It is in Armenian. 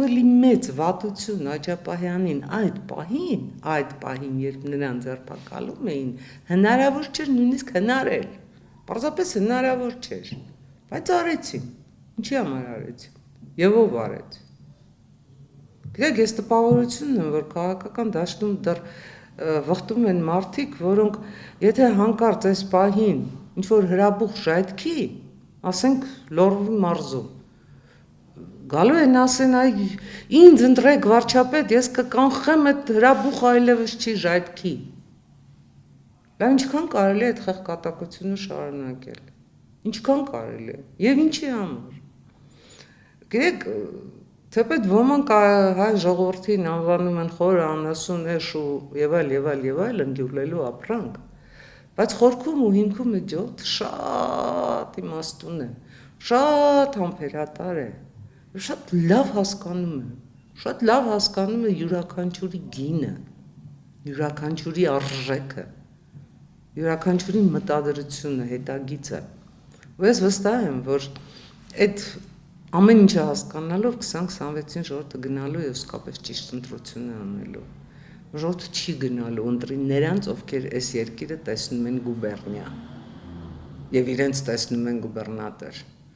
ավելի մեծ վատություն Աջապահյանին այդ պահին, երբ նրան ձերբակալում էին, հնարավոր չէր նույնիսկ հնարել, պարզապես հնարավոր չէր, բայց արեցին, ինչի համար արեցին, եւ ով արեց։ Գիտեք, ես տպավորությունն եմ, որ քաղաքական դաշտում դեռ վխտում են մարդիկ, որոնք եթե հանկարծ այս պահին ինչ-որ հրաբուխ ժայթքի, ասենք Լոռվի մարզում, գալու են ասեն, այ ինձ ընտրեք վարչապետ, ես կկանխեմ այդ հրաբուխ այլևս չի ժայթքի։ Լավ, ինչքան կարելի է այդ խեղկատակությունը շարունակել, ինչքան կարելի է, եւ ինչի համար։ Գիտեք, թեպետ ոմանք հայ ժողովրդին անվանում են խորը անասուն էշ եւ այլ ընկյուլելու ապրանք, բայց խորքում ու հիմքում այդ ժողովուրդը շատ իմաստուն է, շատ համբերատար է, շատ լավ հասկանում է յուրաքանչյուրի գինը, յուրաքանչյուրի արժեքը, յուրաքանչյուրի մտադրությունը, հետագիծը։ Ու ես վստահ եմ, որ այդ ամեն ինչը հասկանալով 2026-ին ժողովուրդը գնալու է իսկապես ճիշտ ընտրություն է անելու։ Ժողովուրդը չի գնալու ընտրի նրանց, ովքեր այս երկիրը տեսնում են գուբերնիա եւ իրենց տեսնում են գուբերնատոր։